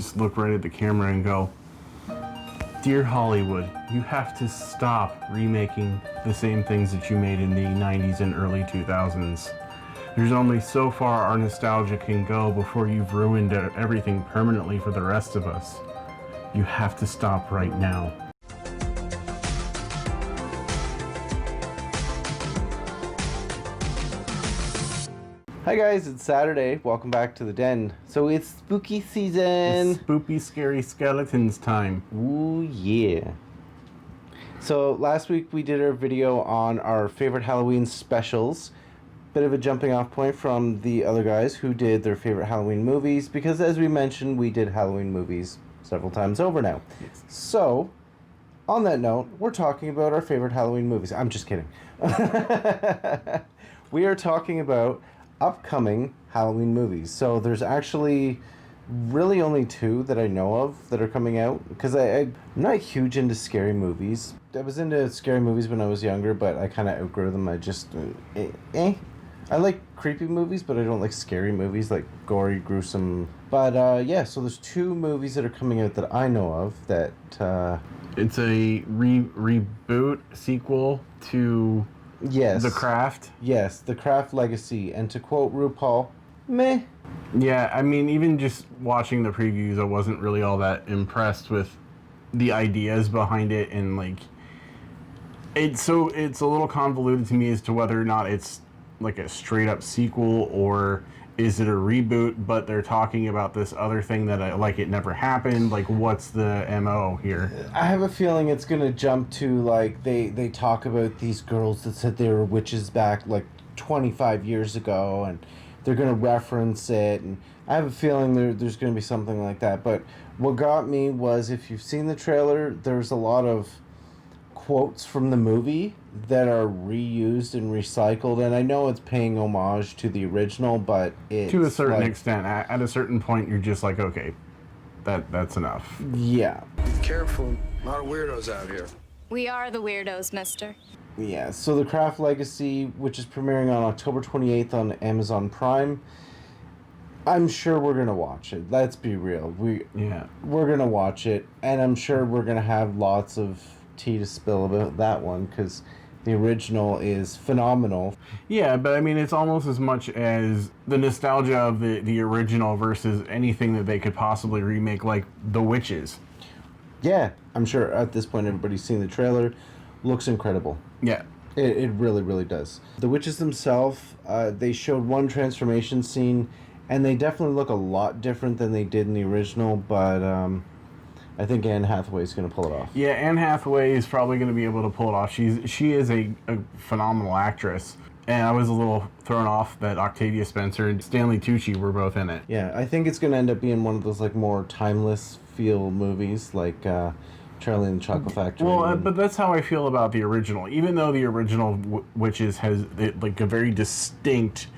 just look right at the camera and go, "Dear Hollywood, you have to stop remaking the same things that you made in the 90s and early 2000s. There's only so far our nostalgia can go before you've ruined everything permanently for the rest of us. You have to stop right now." Hi guys, it's Saturday. Welcome back to the den. So it's spooky season. It's spooky, scary skeletons time. Ooh yeah. So last week we did our video on our favorite Halloween specials. Bit of a jumping off point from the other guys who did their favorite Halloween movies, because as we mentioned, we did Halloween movies several times over now. Yes. So on that note, we're talking about our favorite Halloween movies. I'm just kidding. We are talking about upcoming Halloween movies. So there's actually really only two that I know of that are coming out, because I'm not huge into scary movies. I was into scary movies when I was younger, but I kind of outgrew them. I just I like creepy movies, but I don't like scary movies, like gory, gruesome. But yeah, so there's two movies that are coming out that I know of that It's a reboot sequel to yes, The Craft. Yes, The Craft Legacy. And to quote RuPaul, meh. Yeah, I mean, even just watching the previews, I wasn't really all that impressed with the ideas behind it, and like, it's a little convoluted to me as to whether or not it's like a straight up sequel or is it a reboot, but they're talking about this other thing that it never happened. Like, what's the MO here? I have a feeling it's going to jump to, like, they talk about these girls that said they were witches back, like, 25 years ago, and they're going to reference it, and I have a feeling there's going to be something like that. But what got me was, if you've seen the trailer, there's a lot of quotes from the movie that are reused and recycled, and I know it's paying homage to the original, but it's to a certain extent. At a certain point, you're just like, okay, that's enough. Yeah. Be careful. A lot of weirdos out here. We are the weirdos, mister. Yeah, so The Craft Legacy, which is premiering on October 28th on Amazon Prime, I'm sure we're going to watch it. Let's be real. We're going to watch it, and I'm sure we're going to have lots of tea to spill about that one, because the original is phenomenal. Yeah, but I mean, it's almost as much as the nostalgia of the original versus anything that they could possibly remake, like The Witches. Yeah, I'm sure at this point everybody's seen the trailer. Looks incredible. Yeah. It really, really does. The witches themselves, they showed one transformation scene, and they definitely look a lot different than they did in the original, but I think Anne Hathaway is going to pull it off. Yeah, Anne Hathaway is probably going to be able to pull it off. She is a phenomenal actress. And I was a little thrown off that Octavia Spencer and Stanley Tucci were both in it. Yeah, I think it's going to end up being one of those, like, more timeless feel movies, like Charlie and the Chocolate Factory. Well, but that's how I feel about the original. Even though the original Witches has like a very distinct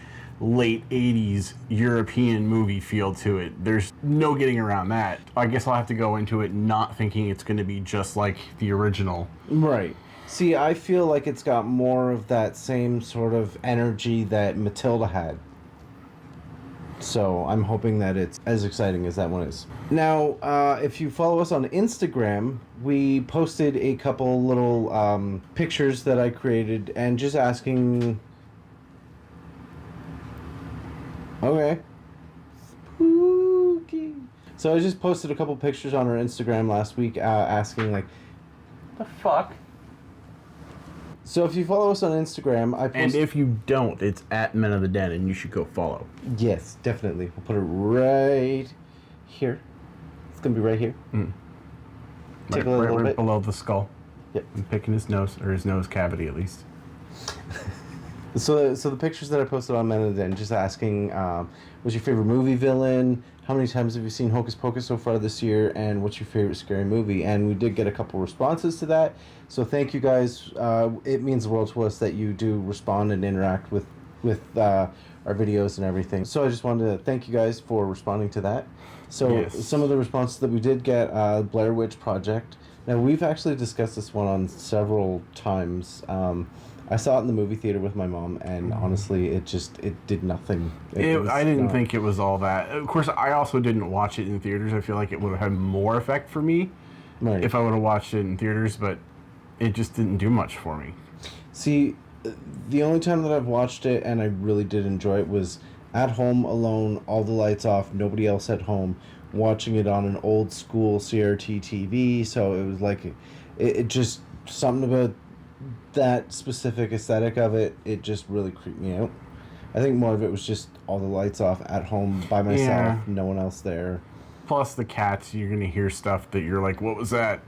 late 80s European movie feel to it. There's no getting around that. I guess I'll have to go into it not thinking it's going to be just like the original. Right. See, I feel like it's got more of that same sort of energy that Matilda had. So I'm hoping that it's as exciting as that one is. Now, if you follow us on Instagram, we posted a couple little pictures that I created, and just asking... Okay. Spooky. So I just posted a couple pictures on our Instagram last week asking, like, the fuck? So if you follow us on Instagram, I post... And if you don't, it's at Men of the Den, and you should go follow. Yes, definitely. We'll put it right here. It's going to be right here. Take a little right bit. below the skull. Yep. I'm picking his nose, or his nose cavity at least. So the pictures that I posted on Men of the Den, just asking, what's your favorite movie villain? How many times have you seen Hocus Pocus so far this year? And what's your favorite scary movie? And we did get a couple responses to that. So thank you guys. It means the world to us that you do respond and interact with our videos and everything. So I just wanted to thank you guys for responding to that. So yes. Some of the responses that we did get, Blair Witch Project. Now, we've actually discussed this one on several times. I saw it in the movie theater with my mom, and honestly, it did nothing. I didn't think it was all that. Of course, I also didn't watch it in theaters. I feel like it would have had more effect for me if I would have watched it in theaters, but it just didn't do much for me. See, the only time that I've watched it and I really did enjoy it was at home alone, all the lights off, nobody else at home, watching it on an old school CRT TV. So it was like, it just, something about that specific aesthetic of it, it just really creeped me out. I think more of it was just all the lights off at home by myself, no one else there. Plus the cats, you're going to hear stuff that you're like, what was that?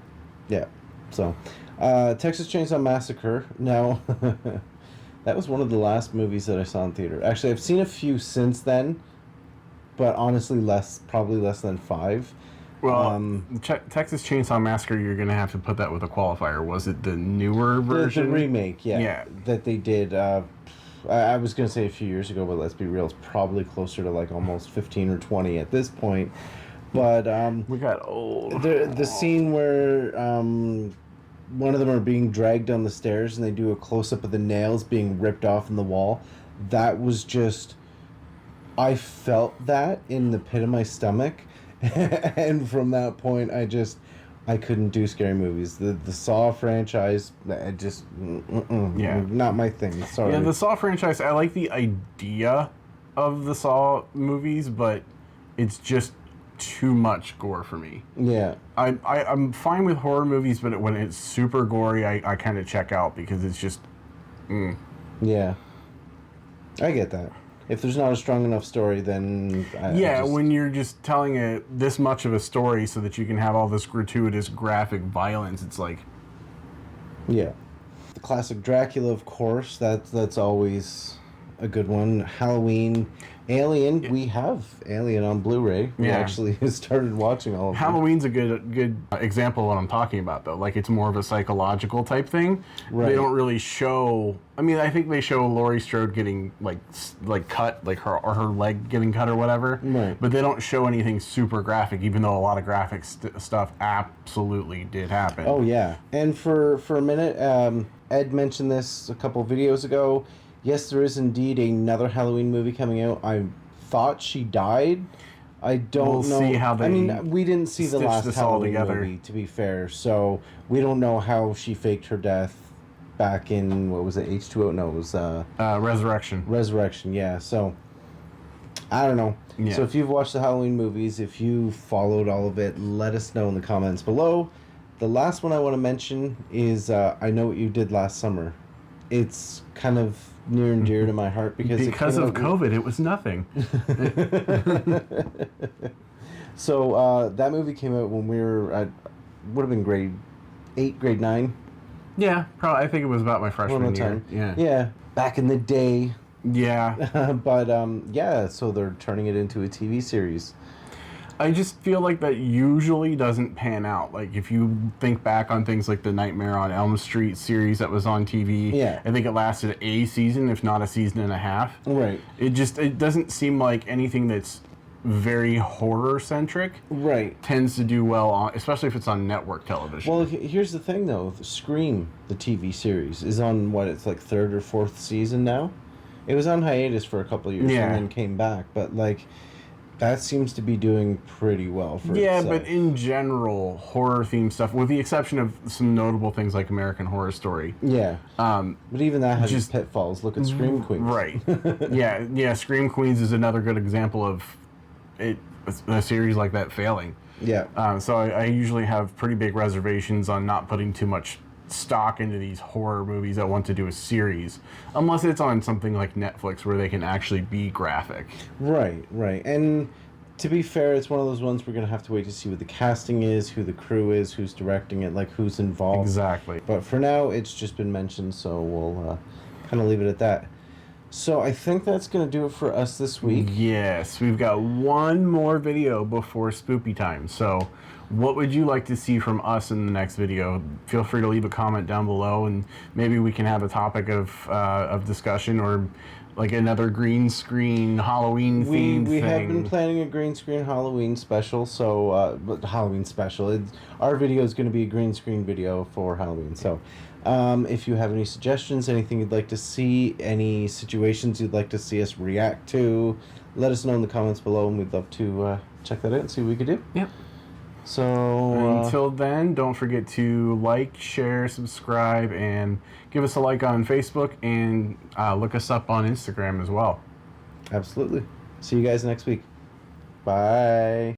Yeah. So, Texas Chainsaw Massacre. Now, that was one of the last movies that I saw in theater. Actually, I've seen a few since then, but honestly, probably less than 5. Well, Texas Chainsaw Massacre, you're going to have to put that with a qualifier. Was it the newer version? The remake, yeah. That they did, I was going to say a few years ago, but let's be real, it's probably closer to like almost 15 or 20 at this point. But we got old. The scene where one of them are being dragged down the stairs and they do a close-up of the nails being ripped off in the wall, that was just... I felt that in the pit of my stomach. And from that point, I couldn't do scary movies. The Saw franchise, not my thing. Sorry. Yeah, the Saw franchise, I like the idea of the Saw movies, but it's just too much gore for me. Yeah. I'm fine with horror movies, but when it's super gory, I kind of check out because it's just... Yeah. I get that. If there's not a strong enough story, then... when you're just telling this much of a story so that you can have all this gratuitous graphic violence, it's like... Yeah. The classic Dracula, of course, that's always a good one. Halloween, Alien, we have Alien on Blu-ray. We actually started watching all of them. Halloween's a good example of what I'm talking about, though. Like, it's more of a psychological type thing. Right. They don't really show... I mean, I think they show Laurie Strode getting, like cut, like her leg getting cut or whatever. Right. But they don't show anything super graphic, even though a lot of graphic stuff absolutely did happen. Oh, yeah. And for a minute, Ed mentioned this a couple videos ago. Yes, there is indeed another Halloween movie coming out. I thought she died. I don't know. See how they... I mean, we didn't see the last Halloween movie, to be fair. So we don't know how she faked her death back in, what was it, H2O? No, it was... Resurrection. Resurrection, yeah. So, I don't know. Yeah. So if you've watched the Halloween movies, if you followed all of it, let us know in the comments below. The last one I want to mention is I Know What You Did Last Summer. It's kind of near and dear to my heart because of COVID, it was nothing. So that movie came out when we were at, would have been grade 8, grade 9. Yeah, probably. I think it was about my freshman year. Yeah, back in the day. Yeah. But yeah, so they're turning it into a TV series. I just feel like that usually doesn't pan out. Like, if you think back on things like the Nightmare on Elm Street series that was on TV, I think it lasted a season, if not a season and a half. Right. It doesn't seem like anything that's very horror-centric tends to do well, on, especially if it's on network television. Well, here's the thing, though. Scream, the TV series, is on, it's like 3rd or 4th season now? It was on hiatus for a couple of years and then came back, but, like... That seems to be doing pretty well for itself. But in general, horror-themed stuff, with the exception of some notable things like American Horror Story. Yeah. But even that has its pitfalls. Look at Scream Queens. Right. Yeah, Scream Queens is another good example of a series like that failing. Yeah. So I usually have pretty big reservations on not putting too much stock into these horror movies that want to do a series, unless it's on something like Netflix where they can actually be graphic. Right. And to be fair, it's one of those ones we're going to have to wait to see what the casting is, who the crew is, who's directing it, like who's involved. Exactly. But for now, it's just been mentioned, so we'll kind of leave it at that. So I think that's going to do it for us this week. Yes, we've got one more video before spoopy time. So what would you like to see from us in the next video? Feel free to leave a comment down below, and maybe we can have a topic of discussion, or like another green screen Halloween themed We thing. have been planning a green screen Halloween special, so but Halloween special. Our video is going to be a green screen video for Halloween. So, if you have any suggestions, anything you'd like to see, any situations you'd like to see us react to, let us know in the comments below, and we'd love to check that out and see what we could do. Yep. So Until then, don't forget to like, share, subscribe, and give us a like on Facebook, and look us up on Instagram as well. absolutely. See you guys next week. Bye.